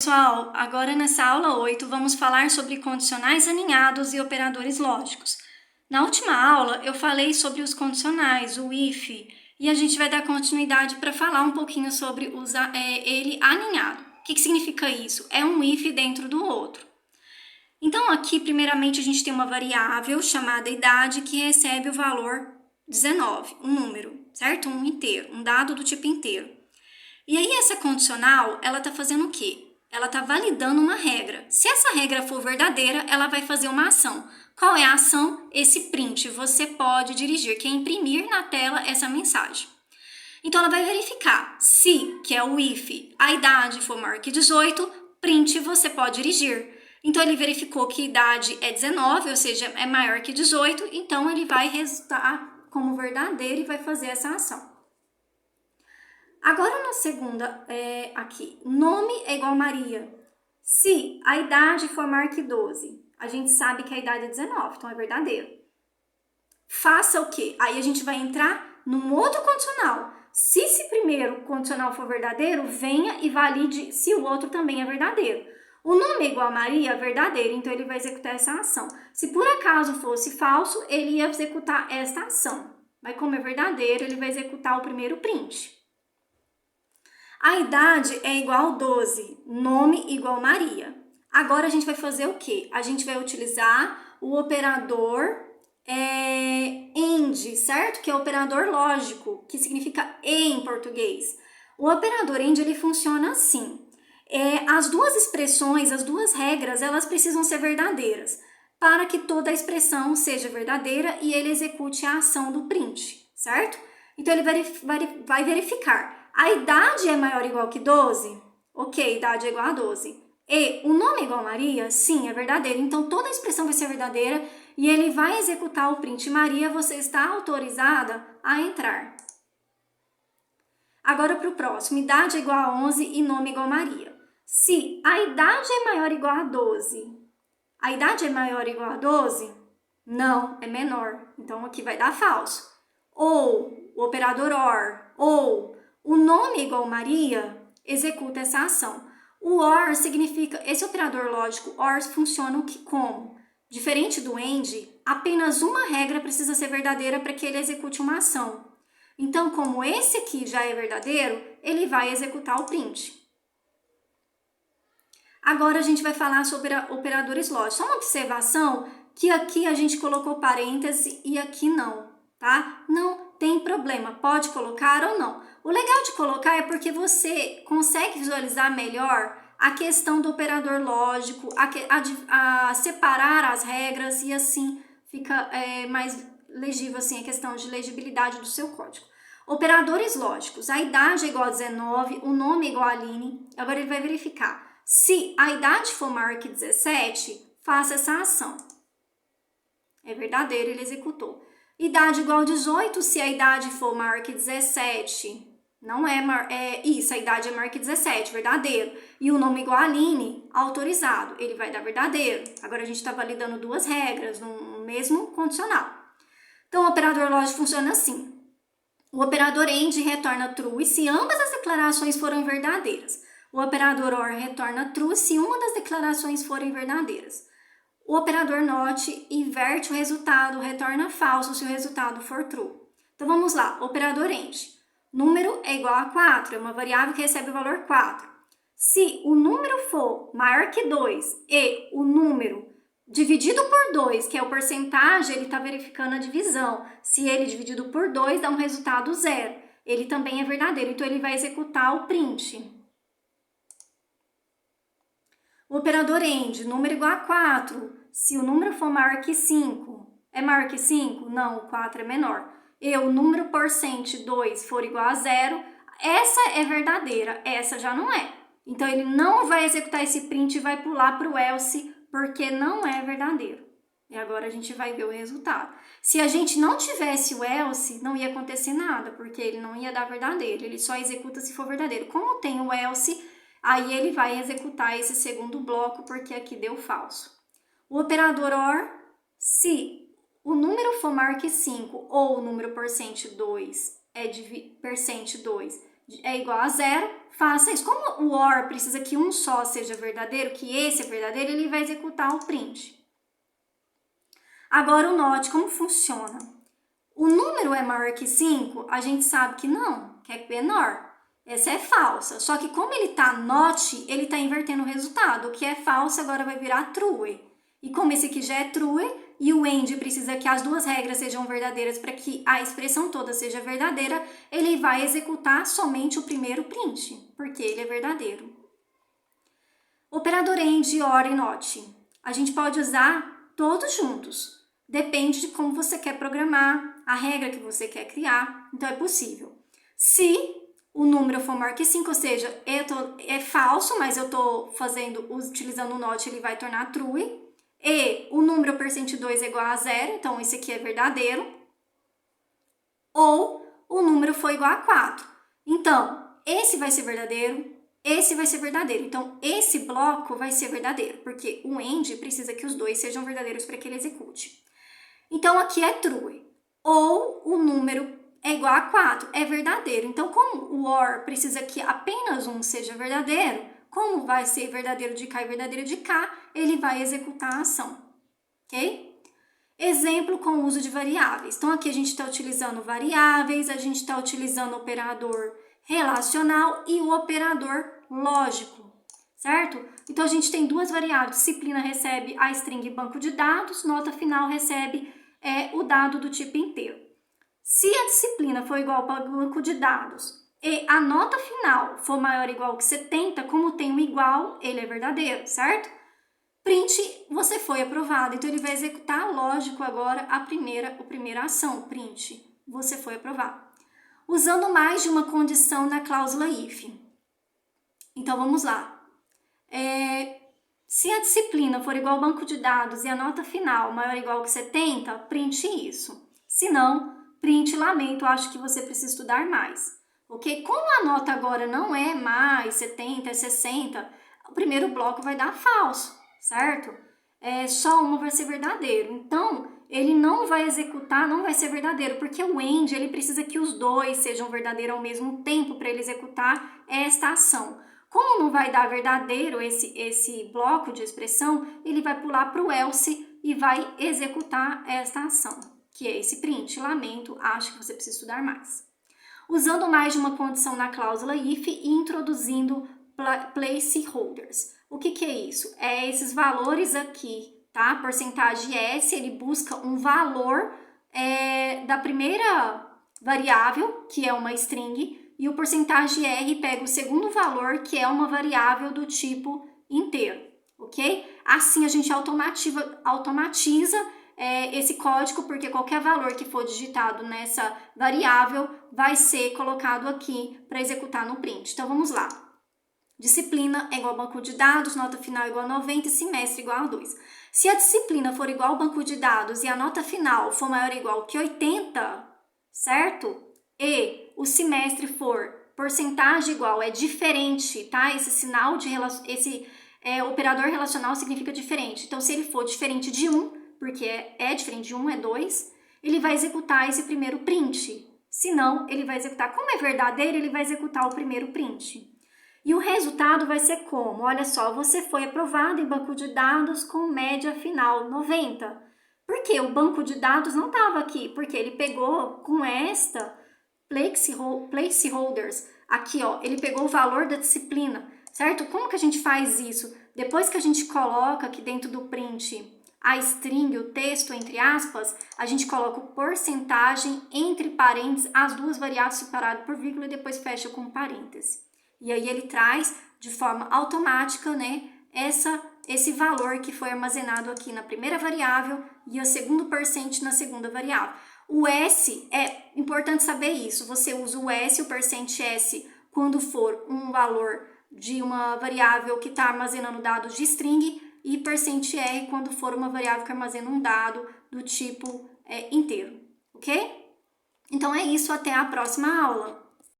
pessoal, agora nessa aula 8 vamos falar sobre condicionais aninhados e operadores lógicos. Na última aula eu falei sobre os condicionais, o if, e a gente vai dar continuidade para falar um pouquinho sobre ele aninhado. O que significa isso? É um if dentro do outro. Então aqui primeiramente a gente tem uma variável chamada idade que recebe o valor 19, um número, certo? Um inteiro, um dado do tipo inteiro. E aí essa condicional, ela está fazendo o quê? Ela está validando uma regra. Se essa regra for verdadeira, ela vai fazer uma ação. Qual é a ação? Esse print. Você pode dirigir, que é imprimir na tela essa mensagem. Então ela vai verificar se, que é o if, a idade for maior que 18, print você pode dirigir. Então ele verificou que a idade é 19, ou seja, é maior que 18, então ele vai resultar como verdadeiro e vai fazer essa ação. Agora na segunda, aqui, nome é igual a Maria. Se a idade for maior que 12, a gente sabe que a idade é 19, então é verdadeiro. Faça o quê? Aí a gente vai entrar num outro condicional. Se esse primeiro condicional for verdadeiro, venha e valide se o outro também é verdadeiro. O nome é igual a Maria, é verdadeiro, então ele vai executar essa ação. Se por acaso fosse falso, ele ia executar esta ação. Mas como é verdadeiro, ele vai executar o primeiro print. A idade é igual a 12, nome igual a Maria. Agora a gente vai fazer o quê? A gente vai utilizar o operador AND, certo? Que é o operador lógico, que significa e em português. O operador AND, ele funciona assim. As duas expressões, as duas regras, elas precisam ser verdadeiras para que toda a expressão seja verdadeira e ele execute a ação do print, certo? Então ele vai verificar. A idade é maior ou igual que 12? Ok, idade é igual a 12. E o nome é igual a Maria? Sim, é verdadeiro. Então toda a expressão vai ser verdadeira e ele vai executar o print. Maria, você está autorizada a entrar. Agora para o próximo. Idade é igual a 11 e nome é igual a Maria. Se a idade é maior ou igual a 12, a idade é maior ou igual a 12? Não, é menor. Então aqui vai dar falso. Ou o operador OR, ou o nome é igual a Maria, executa essa ação. O OR significa, esse operador lógico OR funciona como? Diferente do AND, apenas uma regra precisa ser verdadeira para que ele execute uma ação. Então, como esse aqui já é verdadeiro, ele vai executar o print. Agora a gente vai falar sobre operadores lógicos. Só uma observação que aqui a gente colocou parêntese e aqui não, tá? Não tem problema, pode colocar ou não. O legal de colocar é porque você consegue visualizar melhor a questão do operador lógico, a separar as regras e assim fica mais legível assim, a questão de legibilidade do seu código. Operadores lógicos, a idade é igual a 19, o nome é igual a Aline. Agora ele vai verificar. Se a idade for maior que 17, faça essa ação. É verdadeiro, ele executou. Idade igual a 18, se a idade for maior que 17, não isso, a idade é maior que 17, verdadeiro. E o nome igual a Aline, autorizado, ele vai dar verdadeiro. Agora a gente está validando duas regras no mesmo condicional. Então o operador lógico funciona assim. O operador AND retorna true se ambas as declarações forem verdadeiras. O operador OR retorna true se uma das declarações forem verdadeiras. O operador NOT inverte o resultado, retorna falso se o resultado for true. Então vamos lá, operador AND. Número é igual a 4, é uma variável que recebe o valor 4. Se o número for maior que 2 e o número dividido por 2, que é o porcentagem, ele está verificando a divisão. Se ele dividido por 2 dá um resultado 0, ele também é verdadeiro, então ele vai executar o print. O operador AND, número igual a 4, se o número for maior que 5, é maior que 5? Não, o 4 é menor. E o número porcento 2 for igual a 0, essa é verdadeira, essa já não é. Então ele não vai executar esse print e vai pular para o else, porque não é verdadeiro. E agora a gente vai ver o resultado. Se a gente não tivesse o else, não ia acontecer nada, porque ele não ia dar verdadeiro, ele só executa se for verdadeiro. Como tem o else, aí ele vai executar esse segundo bloco, porque aqui deu falso. O operador OR, se o número for maior que 5 ou o número porcento 2 é igual a 0, faça isso. Como o OR precisa que um só seja verdadeiro, que esse é verdadeiro, ele vai executar o print. Agora o NOT, como funciona? O número é maior que 5? A gente sabe que não, que é menor. Essa é falsa. Só que como ele tá NOT, ele tá invertendo o resultado. O que é falso agora vai virar true. E como esse aqui já é true, e o AND precisa que as duas regras sejam verdadeiras para que a expressão toda seja verdadeira, ele vai executar somente o primeiro print, porque ele é verdadeiro. Operador AND, OR e NOT. A gente pode usar todos juntos. Depende de como você quer programar, a regra que você quer criar, então é possível. Se o número for maior que 5, ou seja, é falso, mas eu estou utilizando o NOT, ele vai tornar true. E o número %2 é igual a 0, então esse aqui é verdadeiro. Ou o número foi igual a 4. Então, esse vai ser verdadeiro, esse vai ser verdadeiro. Então, esse bloco vai ser verdadeiro, porque o AND precisa que os dois sejam verdadeiros para que ele execute. Então, aqui é true. Ou o número é igual a 4, é verdadeiro. Então, como o OR precisa que apenas um seja verdadeiro, como vai ser verdadeiro de cá e verdadeiro de cá, ele vai executar a ação, ok? Exemplo com o uso de variáveis. Então, aqui a gente está utilizando variáveis, a gente está utilizando o operador relacional e o operador lógico, certo? Então, a gente tem duas variáveis. Disciplina recebe a string banco de dados, nota final recebe o dado do tipo inteiro. Se a disciplina for igual para o banco de dados e a nota final for maior ou igual que 70, como tem um igual, ele é verdadeiro, certo? Print, você foi aprovado. Então, ele vai executar, lógico, agora a primeira ação, print, você foi aprovado. Usando mais de uma condição na cláusula if. Então, vamos lá. Se a disciplina for igual ao banco de dados e a nota final maior ou igual que 70, print isso. Se não, print, lamento, acho que você precisa estudar mais. Ok? Como a nota agora não é mais 70, é 60, o primeiro bloco vai dar falso, certo? Só uma vai ser verdadeiro. Então, ele não vai executar, não vai ser verdadeiro, porque o AND, ele precisa que os dois sejam verdadeiros ao mesmo tempo para ele executar esta ação. Como não vai dar verdadeiro esse bloco de expressão, ele vai pular para o else e vai executar esta ação, que é esse print. Lamento, acho que você precisa estudar mais. Usando mais de uma condição na cláusula if e introduzindo placeholders. O que é isso? É esses valores aqui, tá? Porcentagem S, ele busca um valor da primeira variável, que é uma string, e o porcentagem R pega o segundo valor, que é uma variável do tipo inteiro, ok? Assim a gente automatiza esse código, porque qualquer valor que for digitado nessa variável vai ser colocado aqui para executar no print. Então, vamos lá. Disciplina é igual ao banco de dados, nota final é igual a 90 e semestre igual a 2. Se a disciplina for igual ao banco de dados e a nota final for maior ou igual que 80, certo? E o semestre for porcentagem igual, é diferente, tá? Esse sinal operador relacional significa diferente. Então, se ele for diferente de 1, porque é diferente de 1, é 2, ele vai executar esse primeiro print. Se não, ele vai executar, como é verdadeiro, ele vai executar o primeiro print. E o resultado vai ser como? Olha só, você foi aprovado em banco de dados com média final 90. Por quê? O banco de dados não estava aqui, porque ele pegou com esta placeholders, aqui ó, ele pegou o valor da disciplina, certo? Como que a gente faz isso? Depois que a gente coloca aqui dentro do print a string, o texto entre aspas, a gente coloca o porcentagem entre parênteses, as duas variáveis separadas por vírgula e depois fecha com parênteses. E aí ele traz de forma automática, né, esse valor que foi armazenado aqui na primeira variável e o segundo percent na segunda variável. O S, é importante saber isso, você usa o S, o percent S, quando for um valor de uma variável que está armazenando dados de string, e percent R quando for uma variável que armazena um dado do tipo inteiro, ok? Então é isso, até a próxima aula.